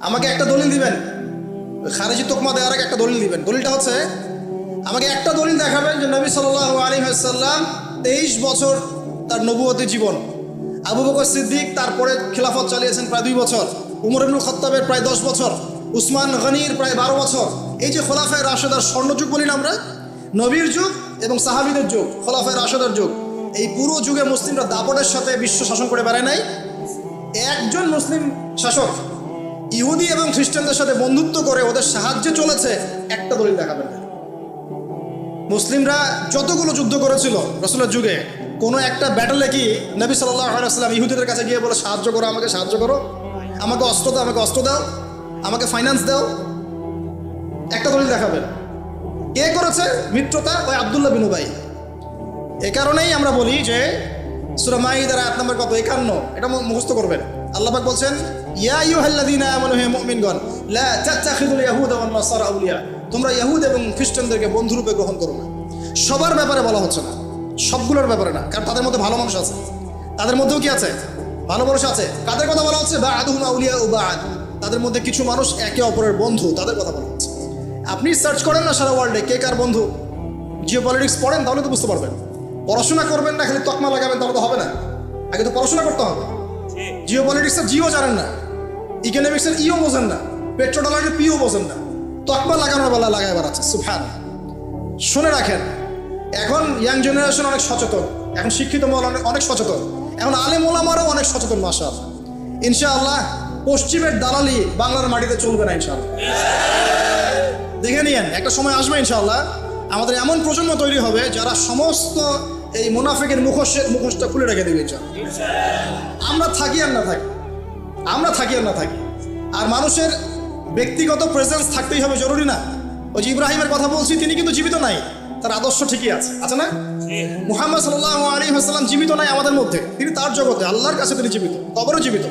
আমাকে একটা দলিল দিবেন, খারেজি তোকমা দেওয়ার আগে একটা দলিল দিবেন। দলিলটা হচ্ছে, আমাকে একটা দলিল দেখাবেন যে নবী সাল্লাল্লাহু আলাইহি ওয়াসাল্লাম 23 বছর তার নবুয়তি জীবন, আবু বকর সিদ্দিক তারপরে খিলাফত চালিয়েছেন প্রায় 2 বছর, উমর ইবনুল খাত্তাবের প্রায় 10 বছর, উসমান গনির প্রায় 12 বছর। এই যে খোলাফায়ে রাশেদার স্বর্ণযুগ বলি না আমরা, নবীর যুগ এবং সাহাবীদের যুগ, খোলাফায়ে রাশেদার যুগ, এই পুরো যুগে মুসলিমরা দাপটের সাথে বিশ্ব শাসন করে বেড়ায় নাই। একজন মুসলিম শাসক ইহুদি এবং খ্রিস্টানদের সাথে বন্ধুত্ব করে ওদের সাহায্যে চলেছে, একটা দলিল দেখাবেন না। মুসলিমরা যতগুলো যুদ্ধ করেছিল রাসূলের যুগে, কোনো একটা ব্যাটলে কি নবী সাল্লাল্লাহু আলাইহি ওয়াসাল্লাম ইহুদিদের কাছে গিয়ে বলে সাহায্য করো, আমাকে সাহায্য করো, আমাকে অস্ত্র দাও, আমাকে অস্ত্র দাও, আমাকে ফাইন্যান্স দাও? একটা দলিল দেখাবেন। কে করেছে মিত্রতা? ওই আব্দুল্লাহ বিন উবাই। এ কারণেই আমরা বলি যে সূরা মাইদার আয়াত নম্বর কত, 51, এটা মুখস্থ করবেন। আল্লাহ পাক বলছেন, ইয়া আইয়ুহাল্লাযীনা আমানু হে মুমিনগণ, লা তাত্তাখিযুল ইয়াহুদা ওয়ান নাসারা আউলিয়া, তোমরা ইহুদ এবং খ্রিস্টানদেরকে বন্ধুরূপে গ্রহণ করো না। সবার ব্যাপারে বলা হচ্ছে না, সবগুলোর ব্যাপারে না, কারণ তাদের মধ্যে ভালো মানুষ আছে, তাদের মধ্যেও কি আছে, ভালো মানুষ আছে। কাদের কথা বলা হচ্ছে? বা'দুহুম আউলিয়া ও বা'দ, তাদের মধ্যে কিছু মানুষ একে অপরের বন্ধু, তাদের কথা বলা হচ্ছে। আপনি সার্চ করেন না সারা ওয়ার্ল্ডে কে কার বন্ধু, জিওপলিটিক্স পড়েন, তাহলে তো বুঝতে পারবেন। পড়াশোনা করবেন না, খালি তকমা লাগাবেন, তাহলে তো হবে না। আগে তো পড়াশোনা করতে হবে। জিওপলিটিক্সের জিও জানেন না, ইকোনমিক্সের ইও বোঝেন না, পেট্রো ডলারের পিও বোঝেন না, তকমা লাগানোর বেলা লাগাই বেড়াচ্ছে। সুবহানাল্লাহ। শুনে রাখেন, এখন ইয়াং জেনারেশন অনেক সচেতন, এখন শিক্ষিত মহল অনেক সচেতন, এখন আলেম ওলামারাও অনেক সচেতন। মাশাআল্লাহ, ইনশাআল্লাহ পশ্চিমের দালালি বাংলার মাটিতে চলবে না ইনশাআল্লাহ। দেখে নিয়েন, একটা সময় আসবে ইনশাআল্লাহ, আমাদের এমন প্রজন্ম তৈরি হবে যারা সমস্ত এই মুনাফিকের মুখোশটা খুলে রেখে দেবে ইনশাআল্লাহ। আমরা থাকি আর না থাকি, আর মানুষের ব্যক্তিগত প্রেজেন্স থাকতেই হবে, জরুরি না। ওই যে ইব্রাহিমের কথা বলছি, তিনি কিন্তু জীবিত নাই, তার আদর্শ ঠিকই আছে না? মুহাম্মদ সাল্লাল্লাহু আলাইহি ওয়াসাল্লাম জীবিত নাই আমাদের মধ্যে, তিনি তার জগতে আল্লাহর কাছে তিনি জীবিত, কবরও জীবিত,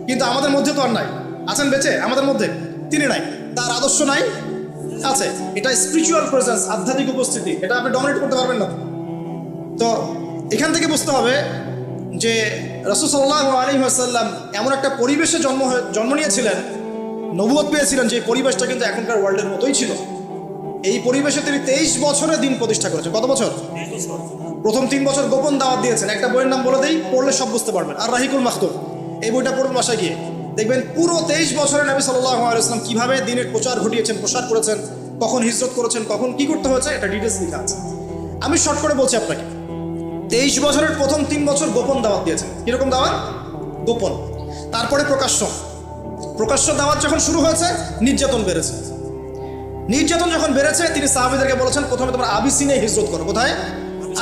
কিন্তু আমাদের মধ্যে তো আর নাই। আছেন বেঁচে আমাদের মধ্যে? তিনি নাই। তার আদর্শ নাই? আছে। এটা স্পিরিচুয়াল প্রেজেন্স, আধ্যাত্মিক উপস্থিতি, এটা আপনি ডমিনেট করতে পারবেন না। তো এখান থেকে বুঝতে হবে যে রাসূল সাল্লাল্লাহু আলাইহি ওয়াসাল্লাম এমন একটা পরিবেশে জন্ম নিয়েছিলেন, নবুয়ত পেয়েছিলেন, যে পরিবেশটা কিন্তু এখনকার ওয়ার্ল্ডের মতোই ছিল। এই পরিবেশে তিনি 23 বছরে দিন প্রতিষ্ঠা করেছেন। কত বছর? প্রথম 3 বছর গোপন দাওয়াত দিয়েছেন। একটা বইয়ের নাম বলে দেই, পড়লে সব বুঝতে পারবেন, আর রাহিকুল মাখতুম। এই বইটা পড়ুন বাসায় গিয়ে, দেখবেন পুরো 23 বছরে নবী সাল্লাল্লাহু আলাইহি ওয়াসাল্লাম কিভাবে দিনের প্রচার ঘটিয়েছেন, প্রসার করেছেন, কখন হিজরত করেছেন, কখন কি করতে হয়েছে, এটা ডিটেলস লেখা আছে। আমি শর্ট করে বলছি আপনাকে, 23 বছরের প্রথম 3 বছর গোপন দাওয়াত দিয়েছেন। কিরকম দাওয়াত? গোপন। তারপরে প্রকাশ্য দাওয়াত যখন শুরু হয়েছে, নির্যাতন বেড়েছে। নির্যাতন যখন বেড়েছে, তিনি সাহাবীদেরকে বলেছেন, প্রথমে তোমরা আবিসিনিয়ায় হিজরত করো। কোথায়?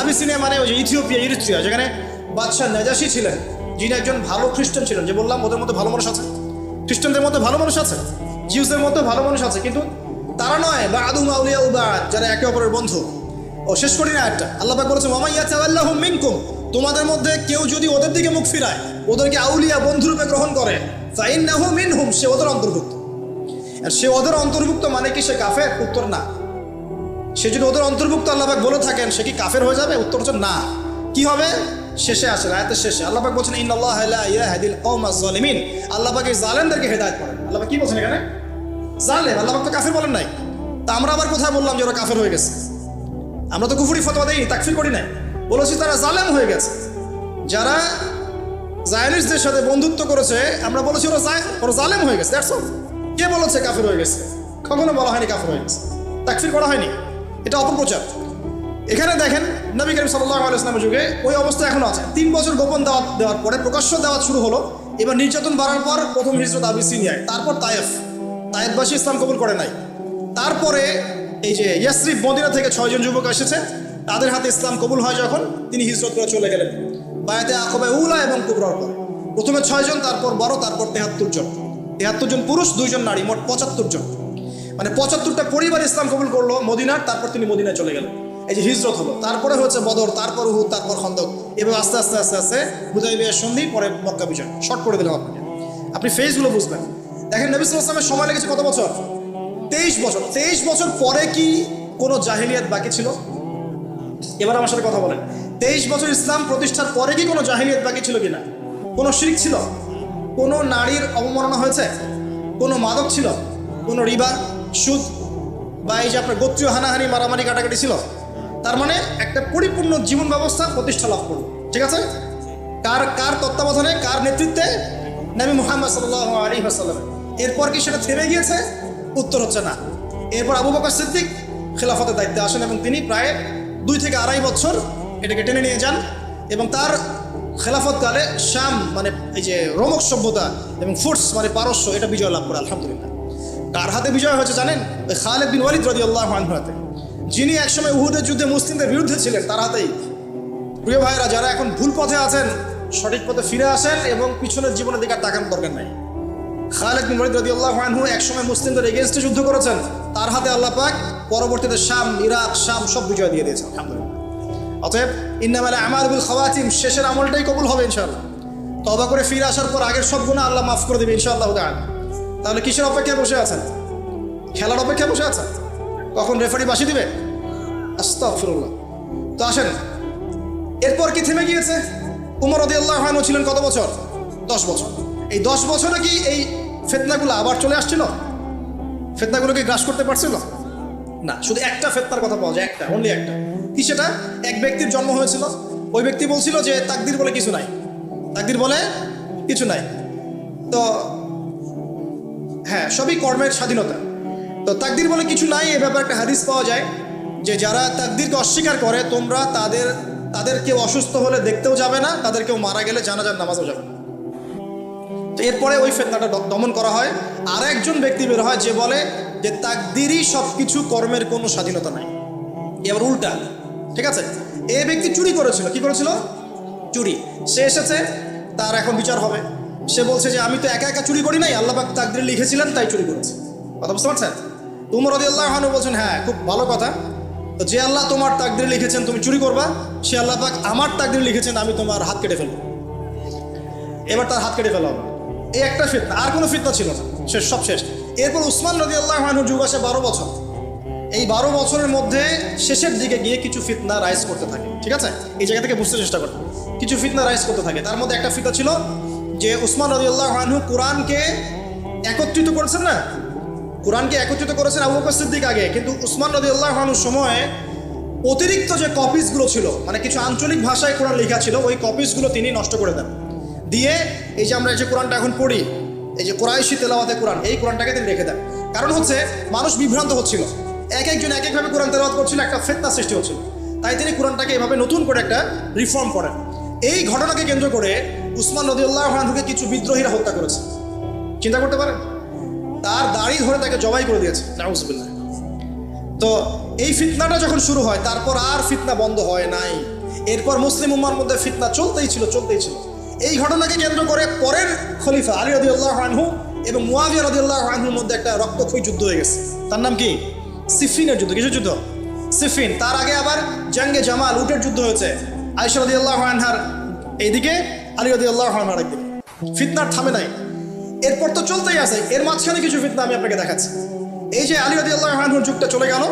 আবিসিনিয়া মানে ওই যে ইথিওপিয়া, ইরিত্রিয়া, যেখানে বাদশাহ নাজাশী ছিলেন, যিনি একজন ভালো খ্রিস্টান ছিলেন। যে বললাম ওদের মধ্যে ভালো মানুষ আছে, খ্রিস্টানদের মধ্যে ভালো মানুষ আছে, জিউসদের মধ্যে ভালো মানুষ আছে, কিন্তু তারা নয় বা'দুহুম আউলিয়া ও বা'দ, যারা একে অপরের বন্ধু। ও শেষ করি না একটা, আল্লাহ পাক বলেছেন, ওয়া মান ইয়াতাওয়াল্লাহুম মিনকুম, তোমাদের মধ্যে কেউ যদি ওদের দিকে মুখ ফিরায়, ওদেরকে আউলিয়া বন্ধুরূপে গ্রহণ করে, ফাইন্নাহু মিনহুম, সে ওদের অন্তর্ভুক্ত। আর সে ওদের অন্তর্ভুক্ত মানে কি সে কাফের? উত্তর না। সে যদি ওদের অন্তর্ভুক্ত আল্লাহ পাক বলে থাকেন, সে কি কাফের হয়ে যাবে? উত্তর হচ্ছে না। কি হবে? শেষে আসে, আয়াতের শেষে আল্লাহ পাক বলছেন, ইন্নাল্লাহা লা ইয়াহদিল কওমাজ জালিমিন, আল্লাহ পাক এই জালেমদেরকে হেদায়েত করেন। আল্লাহ পাক কি বলছেন এখানে? জালেম। আল্লাহ পাক তো কাফের বলেন নাই। তা আমরা আবার কোথায় বললাম যে ওরা কাফের হয়ে গেছে? আমরা তো কুফরি ফতোয়া দেই, তাকফির করি নাই, বলেছি তারা জালেম হয়ে গেছে। যারা জায়নিস্টদের সাথে বন্ধুত্ব করেছে, আমরা বলেছি ওরা জালেম হয়ে গেছে, দ্যাটস অল। কে বলেছে কাফের হয়ে গেছে? কখনো বলা হয়নি কাফের হয়ে গেছে, তাকফির করা হয়নি, এটা অপপ্রচার। এখানে দেখেন, নবী করিম সাল্লাল্লাহু আলাইহি ওয়াসাল্লামের যুগে ওই অবস্থা এখনো আছে। 3 বছর গোপন দাওয়াত দেওয়ার পরে প্রকাশ্য দাওয়াত শুরু হলো। এবার নির্যাতন বাড়ার পর প্রথম হিজরত আবিসিনিয়ায়, তারপর তায়েফবাসী ইসলাম কবুল করে নাই। তারপরে এই যে ইয়াসরিব, মদিনা থেকে 6 জন যুবক এসেছে, তাদের হাতে ইসলাম কবুল হয় যখন, তিনি হিজরত করে চলে গেলেন বায়াতে আকাবা উলা এবং কুবরার পরে। প্রথমে 6 জন, তারপর 12, তারপর 73 জন। 73 জন পুরুষ, 2 জন নারী, মোট 75 জন। মানে 75টা পরিবার ইসলাম কবুল করলো মদিনার, তারপর তিনি মদিনায় চলে গেলেন। এই যে হিজরত হলো, তারপরে হচ্ছে বদর, তারপর উহুদ, তারপর খন্দক, এভাবে আস্তে আস্তে আস্তে আস্তে হুদায়বিয়ার সন্ধি, পরে মক্কা বিজয়। শর্ট করে দিলাম আপনাকে, আপনি ফেজগুলো বুঝবেন। দেখেন নবী সাল্লাল্লাহু আলাইহি ওয়াসাল্লামের সময় লেগেছে কত বছর? 23 বছর। 23 বছর পরে কি কোনো জাহিলিয়াত বাকি ছিল? এবার আমার সাথে কথা বলেন। 23 বছর ইসলাম প্রতিষ্ঠার পরে কি কোনো জাহিলিয়াত বাকি ছিল কিনা? কোনো শিরক ছিল? কোনো নারীর অবমাননা হয়েছে? কোনো মাদক ছিল, কোনো রিবা, সুদ, বা এই যে আপনার গোত্রীয় হানাহানি, মারামারি, কাটাকাটি ছিল? তার মানে একটা পরিপূর্ণ জীবন ব্যবস্থা প্রতিষ্ঠা লাভ করলো। ঠিক আছে? কার কার তত্ত্বাবধানে, কার নেতৃত্বে? নবী মুহাম্মদ সাল্লাল্লাহু আলাইহি ওয়াসাল্লাম। এরপর কি সেটা থেমে গিয়েছে? উত্তর হচ্ছে না। এরপর আবু বকর সিদ্দিক খেলাফতের দায়িত্বে আসেন এবং তিনি প্রায় 2 থেকে 2.5 বছর এটাকে টেনে নিয়ে যান এবং তার খেলাফতকালে শাম মানে এই যে রোমক সভ্যতা এবং ফুর্স মানে পারস্য এটা বিজয় লাভ করে আলহামদুলিল্লাহ। কার হাতে বিজয় হয়েছে জানেন? ওই খালিদ বিন ওয়ালিদ রাদিয়াল্লাহু আনহু হাতে, যিনি একসময় উহুদের যুদ্ধে মুসলিমদের বিরুদ্ধে ছিলেন, তার হাতেই। প্রিয় ভাইরা, যারা এখন ভুল পথে আছেন সঠিক পথে ফিরে আসেন এবং পিছনের জীবনের দিকে তাকানোর দরকার নাই। খালিদ বিন ওয়ালিদ রাদিয়াল্লাহু আনহু একসময় মুসলিমদের এগেইনস্টে যুদ্ধ করেছেন, তার হাতে আল্লাহ পাক পরবর্তীতে শাম, ইরাক, শাম সব বিজয় দিয়ে দিয়েছেন আলহামদুলিল্লাহ। অতএব ইন্নামাল আমালু বিল খাওয়াতিম, শেষের আমলটাই কবুল হবে ইনশাআল্লাহ। তওবা করে ফিরে আসার পর আগের সব গুনাহ আল্লাহ মাফ করে দেবে ইনশাআল্লাহ তাআলা। তাহলে কিসের অপেক্ষায় বসে আছেন? খেলার অপেক্ষায় বসে আছেন? কখন রেফারি বাঁশি দিবে? আস্তাগফিরুল্লাহ। তো আসেন, এরপর কি থেমে গিয়েছে? উমর রাদিয়াল্লাহু আনহু ছিলেন কত বছর? 10 বছর। এই 10 বছরে কি এই ফিতনাগুলো আবার চলে আসছিল? ফিতনাগুলোকে গ্রাস করতে পারছিল না। শুধু একটা ফিতনার কথা পাওয়া যায়, একটা, অনলি একটা। কি সেটা? এক ব্যক্তির জন্ম হয়েছিল, ওই ব্যক্তি বলছিল যে তাকদির বলে কিছু নাই, তাকদির বলে কিছু নাই। তো হ্যাঁ, সবই কর্মের স্বাধীনতা। তো তাকদির বলে কিছু নাই, এ ব্যাপারে একটা হাদিস পাওয়া যায় যে যারা তাকদিরকে অস্বীকার করে তোমরা তাদের কেউ অসুস্থ হলে দেখতেও যাবে না, তাদের কেউ মারা গেলে জানাজার নামাজও যাবে না। তো এরপরে ওই ফিতনাটা দমন করা হয়। আর একজন ব্যক্তি বের হয় যে বলে যে তাকদিরই সব কিছু, কর্মের কোনো স্বাধীনতা নাই। এবার উল্টা, ঠিক আছে? এই ব্যক্তি চুরি করেছিল। কি করেছিল? চুরি। সে এসেছে, তার এখন বিচার হবে। সে বলছে যে আমি তো একা একা চুরি করি নাই, আল্লাহ পাক তাকদিরে লিখেছিলেন তাই চুরি করেছি। কথা বুঝতে পারছেন? উমর রাদিয়াল্লাহু আনহু বলছেন হ্যাঁ, খুব ভালো কথা। তো যে আল্লাহ তোমার তাকদিরে লিখেছেন তুমি চুরি করবা, সে আল্লাহ পাক আমার তাকদিরে লিখেছেন আমি তোমার হাত কেটে ফেলবো। এবার তার হাত কেটে ফেলা হবে। এই একটা ফিতনা, আর কোনো ফিতনা ছিল না, শেষ, সব শেষ। এরপর উসমান রাদিয়াল্লাহু আনহু যুগ আসে 12 বছর। এই 12 বছরের মধ্যে শেষের দিকে গিয়ে কিছু ফিতনা রাইজ করতে থাকে। ঠিক আছে? এই জায়গা থেকে বুঝতে চেষ্টা করতে, কিছু ফিতনা রাইজ করতে থাকে। তার মধ্যে একটা ফিতনা ছিল যে উসমান রাদিয়াল্লাহু আনহু কোরআনকে একত্রিত করেছেন না, কোরআনকে একত্রিত করেছেন আবু বকর সিদ্দিক আগে, কিন্তু উসমান রাদিয়াল্লাহু আনহুর সময়ে অতিরিক্ত যে কপিসগুলো ছিল, মানে কিছু আঞ্চলিক ভাষায় কোরআন লেখা ছিল, ওই কপিসগুলো তিনি নষ্ট করে দেন। দিয়ে এই যে আমরা যে কোরআনটা এখন পড়ি, এই যে কোরাইশি তেলাওয়াতে কোরআন, এই কোরআনটাকে তিনি রেখে দেন। কারণ হচ্ছে মানুষ বিভ্রান্ত হচ্ছিল, এক একজন এক একভাবে কোরআন তেলাওয়াত করছিল, একটা ফিতনা সৃষ্টি হচ্ছিল। তাই তিনি কোরআনটাকে এভাবে নতুন করে একটা রিফর্ম করেন। এই ঘটনাকে কেন্দ্র করে উসমান রাদিয়াল্লাহু আনহুকে কিছু বিদ্রোহীরা হত্যা করেছে। চিন্তা করতে পারেন? তার দাড়ি ধরে তাকে জবাই করে দিয়েছে, নাউজুবিল্লাহ। তো এই ফিতনাটা যখন শুরু হয়, তারপর আর ফিতনা বন্ধ হয় নাই। এরপর মুসলিম উম্মার মধ্যে ফিতনা চলতেই ছিল। এই ঘটনাকে কেন্দ্র করে পরের খলিফা আলী রাদিয়াল্লাহু আনহু এবং মুয়াবিয়া রাদিয়াল্লাহু আনহুর মধ্যে একটা রক্তক্ষয়ী যুদ্ধ হয়ে গেছে। তার নাম কি? সিফিনের যুদ্ধ। কিসের যুদ্ধ? সিফিন। তার আগে আবার জাঙ্গে জামাল, উটের যুদ্ধ হয়েছে। আয়েশা রাদিয়াল্লাহু আনহার এইদিকে, আলী রাদিয়াল্লাহু আনহার একদিকে। ফিতনার থামে নাই। এরপর তো চলতেই আছে। এর মাঝখানে কিছু ফিতনা আমি আপনাকে দেখাচ্ছি। এই যে আলী রাদিয়াল্লাহু আনহুর যুগটা চলে গেল,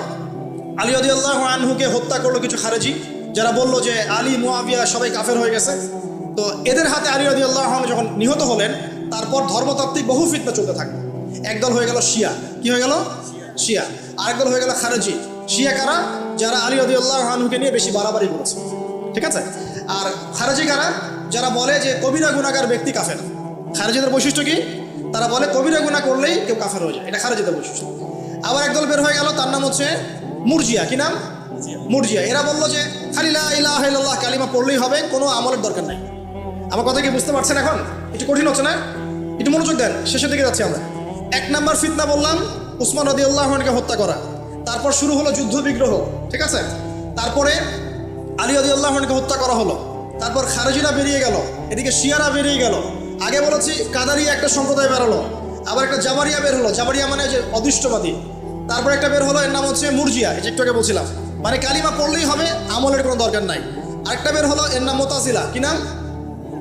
আলী রাদিয়াল্লাহু আনহুকে হত্যা করলো কিছু খারেজি, যারা বললো যে আলী, মুয়াবিয়া সবাই কাফের হয়ে গেছে। তো এদের হাতে আলী রাদিয়াল্লাহু আনহু যখন নিহত হলেন, তারপর ধর্মতাত্ত্বিক বহু ফিতনা চলতে থাকে। একদল হয়ে গেল শিয়া। কি হয়ে গেল? শিয়া। আরেকদল হয়ে গেল খারেজি। শিয়া কারা? যারা আলী রাদিয়াল্লাহু আনহুকে নিয়ে বেশি বাড়াবাড়ি করেছে। ঠিক আছে? আর খারেজি কারা? যারা বলে যে কবিরা গুনাহগার ব্যক্তি কাফের। খারেজিদের বৈশিষ্ট্য কি? তারা বলে কবিরা গুনাহ করলেই কেউ কাফের হয়ে যায়, এটা খারেজিদের বৈশিষ্ট্য। আবার একদল বের হয়ে গেল, তার নাম হচ্ছে মুরজিয়া। কি নাম? মুরজিয়া। এরা বললো যে খালি লা ইলাহা ইল্লাল্লাহ কালিমা পড়লেই হবে, কোনো আমলের দরকার নাই। আমার কথা কি বুঝতে পারছেন? এখন একটু কঠিন হচ্ছে না? একটু মনোযোগ দেন, শেষের দিকে যাচ্ছি আমরা। 1 নাম্বার ফিতনা বললাম উসমান রাদিয়াল্লাহু আনহুকে হত্যা করা। তারপর শুরু হলো যুদ্ধ বিগ্রহ। ঠিক আছে? তারপরে আলী রাদিয়াল্লাহু আনহুকে হত্যা করা হলো। তারপর খারেজিরা বেরিয়ে গেল, এদিকে শিয়ারা বেরিয়ে গেল। আগে বলেছি কাদারিয়া একটা সম্প্রদায় বেরোলো, আবার একটা জাবারিয়া বের হলো। জাবারিয়া মানে যে অদৃষ্টবাদী। তারপর একটা বের হলো, এর নাম হচ্ছে মুরজিয়া, এই যে একটু আগে বলছিলাম, মানে কালিমা পড়লেই হবে, আমলের কোনো দরকার নাই। আরেকটা বের হলো, এর নাম মুতাজিলা। কি নাম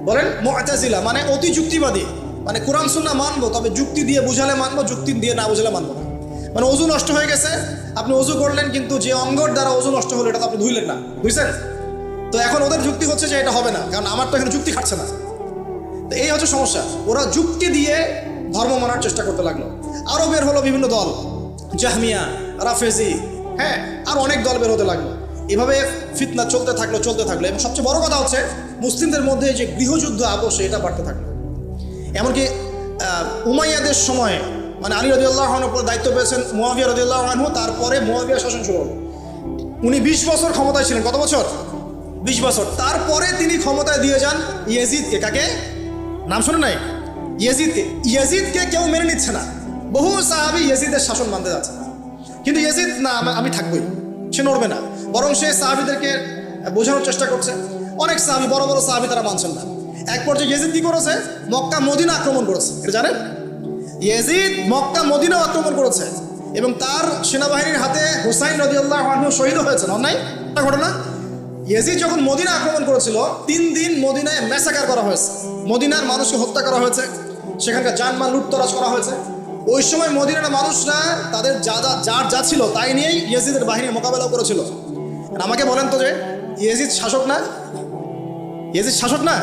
বলেন? মুতাজিলা, মানে অতি যুক্তিবাদী, মানে কোরআন সুন্নাহ মানবো, তবে যুক্তি দিয়ে বুঝালে মানবো, যুক্তি দিয়ে না বুঝালে মানবো না। মানে অজু নষ্ট হয়ে গেছে, আপনি অজু করলেন, কিন্তু যে অঙ্গর দ্বারা অজু নষ্ট হলো এটা তো আপনি ধুইলেন না, বুঝছেন? তো এখন ওদের যুক্তি হচ্ছে যে এটা হবে না, কারণ আমার তো এখানে যুক্তি খাটছে না। তো এই হচ্ছে সমস্যা। ওরা যুক্তি দিয়ে ধর্ম মানার চেষ্টা করতে লাগলো। আরও বের হলো বিভিন্ন দল, জাহমিয়া, রাফেজি, হ্যাঁ, আর অনেক দল বের হতে লাগলো। এভাবে ফিতনা চলতে থাকলো এবং সবচেয়ে বড় কথা হচ্ছে মুসলিমদের মধ্যে যে গৃহযুদ্ধ আপোষ এটা বাড়তে থাকলো। এমনকি উমাইয়াদের সময় মানে আলী রাদিয়াল্লাহু আনহুর উপর দায়িত্ব পেয়েছেন মুয়াবিয়া রাদিয়াল্লাহু আনহু, তারপরে মুয়াবিয়া শাসন শুরু হলো। উনি 20 বছর ক্ষমতায় ছিলেন। কত বছর? 20 বছর। তারপরে তিনি ক্ষমতায় দিয়ে যান ইয়াজিদকে। কাকে? নাম শুনে নাই? ইয়াজিদকে। ইয়াজিদকে কেউ মেনে নিচ্ছে না, বহু সাহাবী ইয়াজিদের শাসন মানতে যাচ্ছে না, কিন্তু ইয়াজিদ না, আমি থাকবই, সে নড়বে না। বরং সে সাহাবীদেরকে বোঝানোর চেষ্টা করছে। অনেক সাহাবী, বড় বড় সাহাবী, তারা মানছেন না। এক পর্যায়ে ইয়াজিদ কি করেছে? মক্কা মদিনা আক্রমণ করেছে। এটা জানেন? ইয়াজিদ মক্কা মদিনা আক্রমণ করেছে এবং তার সেনাবাহিনীর হাতে হুসাইন রাদিয়াল্লাহু আনহু শহীদ হয়েছেন। অন্যায় একটা ঘটনা। ইয়াজিদ যখন মদিনা আক্রমণ করেছিল 3 দিন মদিনায় ম্যাসাকার করা হয়েছে, মদিনার মানুষকে হত্যা করা হয়েছে, সেখানকার জানমাল লুটতরাজ করা হয়েছে। ওই সময় মদিনার মানুষরা তাদের যা ছিল তাই নিয়েই ইয়াজিদের বাহিনী মোকাবেলা করেছিল। আমাকে বলেন তো যে ইয়াজিদ শাসক না? ইয়াজিদ শাসক না?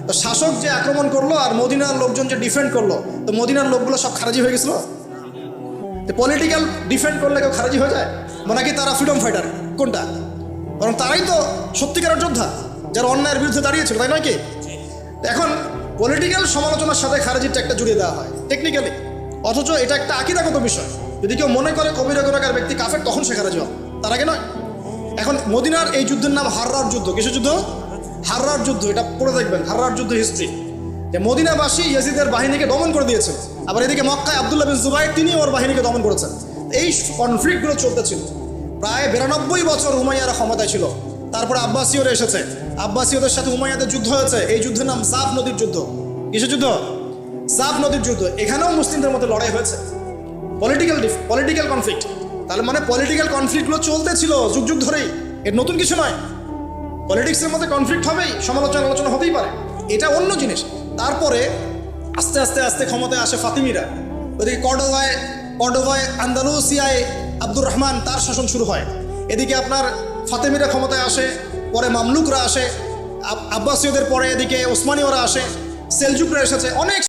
তো শাসক যে আক্রমণ করলো আর মদিনার লোকজন যে ডিফেন্ড করলো, তো মদিনার লোকগুলো সব খারাজি হয়ে গেছিল? তো পলিটিক্যাল ডিফেন্ড করলে কেউ খারাজি হয়ে যায়? নাকি তারা ফ্রিডম ফাইটার? কোনটা? বরং তারাই তো সত্যিকারের যোদ্ধা, যারা অন্যায়ের বিরুদ্ধে দাঁড়িয়েছিল, তাই নয় কি? এখন পলিটিক্যাল সমালোচনার সাথে খারাজিটা একটা জুড়িয়ে দেওয়া হয় টেকনিক্যালি, অথচ এটা একটা আকীদাগত বিষয়। যদি কেউ মনে করে কবিরা গুনাহগার ব্যক্তি কাফের, তখন সে খারাজি হবে, তার আগে নয়। এখন মদিনার এই যুদ্ধের নাম হাররার যুদ্ধ। কিসের যুদ্ধ? হাররার যুদ্ধ। এটা পড়ে দেখবেন, হাররার যুদ্ধ হিস্ট্রি, যে মদিনাবাসী ইয়াজিদের বাহিনীকে দমন করে দিয়েছিল। আবার এদিকে মক্কায় আব্দুল্লাহ বিন জুবাইর তিনি ওর বাহিনীকে দমন করেছেন। এই কনফ্লিক্টগুলো চলতেছিল প্রায় 92 বছর উমাইয়ারা ক্ষমতায় ছিল। তারপরে আব্বাসীয়রা এসেছে, আব্বাসীয়দের সাথে উমাইয়াদের যুদ্ধ হয়েছে। এই যুদ্ধের নাম জাফ নদীর যুদ্ধ। কিসের যুদ্ধ? জাফ নদীর যুদ্ধ। এখানেও মুসলিমদের মধ্যে লড়াই হয়েছে, পলিটিক্যাল কনফ্লিক্ট। তাহলে মানে পলিটিক্যাল কনফ্লিক্টগুলো চলতেছিল যুগ যুগ ধরেই, এর নতুন কিছু নয়। পলিটিক্সের মধ্যে কনফ্লিক্ট হবেই, আলোচনা হতেই পারে, এটা অন্য জিনিস। তারপরে আস্তে আস্তে আস্তে ক্ষমতায় আসে ফাতিমিরা। ওইদিকে কর্ডোভায় আন্দালুসিয়ায় আব্দুর রহমান, তার শাসন শুরু হয়। এদিকে আপনার ফাতিমিরা ক্ষমতায় আসে, পরে মামলুকরা আসে, আব্বাসীয়দের পরে এদিকে ওসমানীয়রা আসে, সেলজুকরা এসেছে, অনেক